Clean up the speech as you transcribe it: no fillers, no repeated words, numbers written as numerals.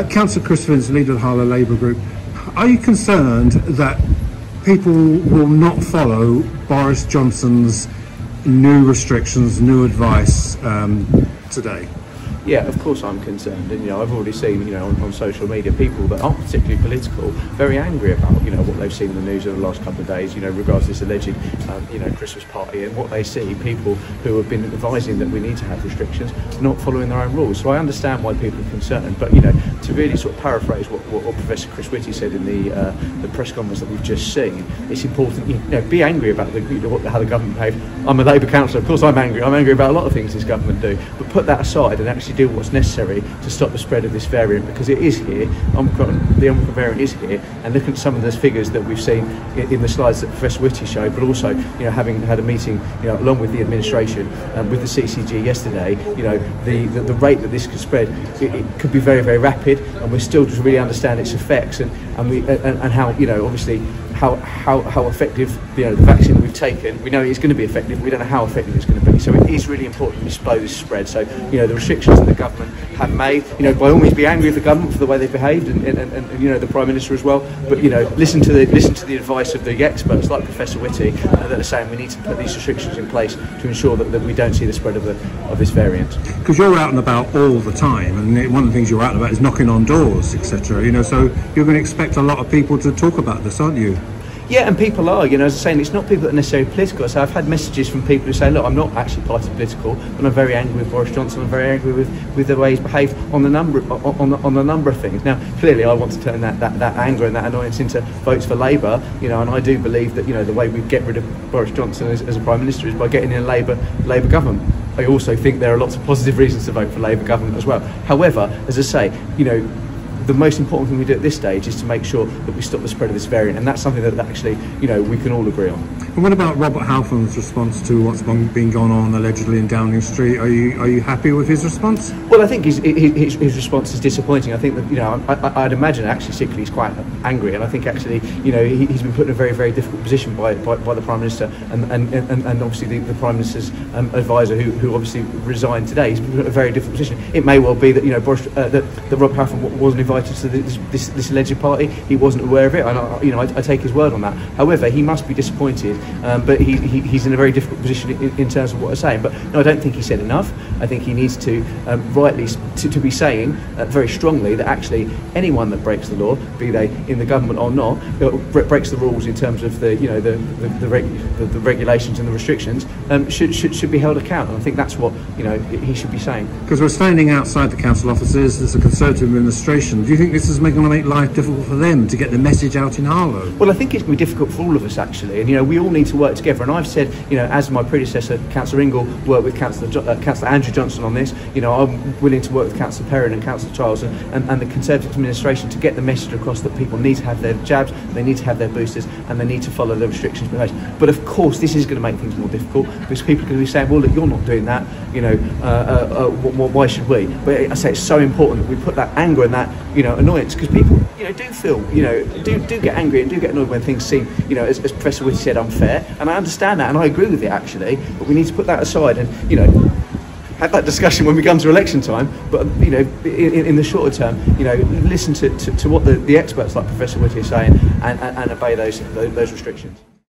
Councillor Chris Vince, leader of the Harlow Labour group, are you concerned that people will not follow Boris Johnson's new restrictions, new advice today? Yeah, of course I'm concerned, and I've already seen on social media people that aren't particularly political very angry about what they've seen in the news over the last couple of days regards to this alleged Christmas party, and what they see people who have been advising that we need to have restrictions not following their own rules. So I understand why people are concerned, but to really sort of paraphrase what Professor Chris Whitty said in the press conference that we've just seen, it's important be angry about how the government behaved. I'm a Labour councillor, of course I'm angry about a lot of things this government do, but put that aside and actually do what's necessary to stop the spread of this variant, because it is here. The Omicron variant is here, and looking at some of those figures that we've seen in the slides that Professor Whitty showed, but also having had a meeting along with the administration with the CCG yesterday, the rate that this could spread, it could be very, very rapid, and we're still to really understand its effects and how obviously how effective the vaccine that we've taken. We know it's going to be effective. We don't know how effective it's going to be. So it is really important to slow this spread. So the restrictions that the government have made, by all means be angry with the government for the way they've behaved, and the Prime Minister as well. But listen to the advice of the experts like Professor Whitty that are saying we need to put these restrictions in place to ensure that we don't see the spread of this variant. Because you're out and about all the time, and one of the things you're out and about is knocking on doors, etc. So you're going to expect a lot of people to talk about this, aren't you? Yeah, and people are, as I was saying, it's not people that are necessarily political. So I've had messages from people who say, look, I'm not actually party political, but I'm very angry with Boris Johnson. I'm very angry with the way he's behaved on the number of things. Now, clearly, I want to turn that anger and that annoyance into votes for Labour, and I do believe that the way we get rid of Boris Johnson as a Prime Minister is by getting in a Labour government. I also think there are lots of positive reasons to vote for Labour government as well. However, as I say, the most important thing we do at this stage is to make sure that we stop the spread of this variant, and that's something that actually, we can all agree on. And what about Robert Halfon's response to what's been going on allegedly in Downing Street? Are you happy with his response? Well, I think his response is disappointing. I think that I'd imagine actually secretly he's quite angry, and I think actually he's been put in a very, very difficult position by the Prime Minister and obviously the Prime Minister's advisor who obviously resigned today. He's been put in a very difficult position. It may well be that that Rob Halfon wasn't invited to this alleged party. He wasn't aware of it, and I take his word on that. However, he must be disappointed, but he's in a very difficult position in terms of what I'm saying. But no, I don't think he said enough. I think he needs to rightly to be saying very strongly that actually anyone that breaks the law, be they in the government or not, breaks the rules in terms of the regulations and the restrictions, should be held account. And I think that's what he should be saying. Because we're standing outside the council offices. There's a Conservative administration. Do you think this is going to make life difficult for them to get the message out in Harlow? Well, I think it's going to be difficult for all of us actually, and we all need to work together. And I've said, as my predecessor, Councillor Ingle, worked with Councillor Andrew Johnson on this. I'm willing to work with Councillor Perrin and Councillor Charles and the Conservative administration to get the message across that people need to have their jabs, they need to have their boosters, and they need to follow the restrictions in place. But of course, this is going to make things more difficult because people are going to be saying, well, look, you're not doing that. Why should we? But I say it's so important that we put that anger and that annoyance, because people do feel do get angry and do get annoyed when things seem as Professor Whitty said, unfair, and I understand that and I agree with it actually, but we need to put that aside and have that discussion when we come to election time. But in the shorter term, listen to what the experts like Professor Whitty are saying and obey those restrictions.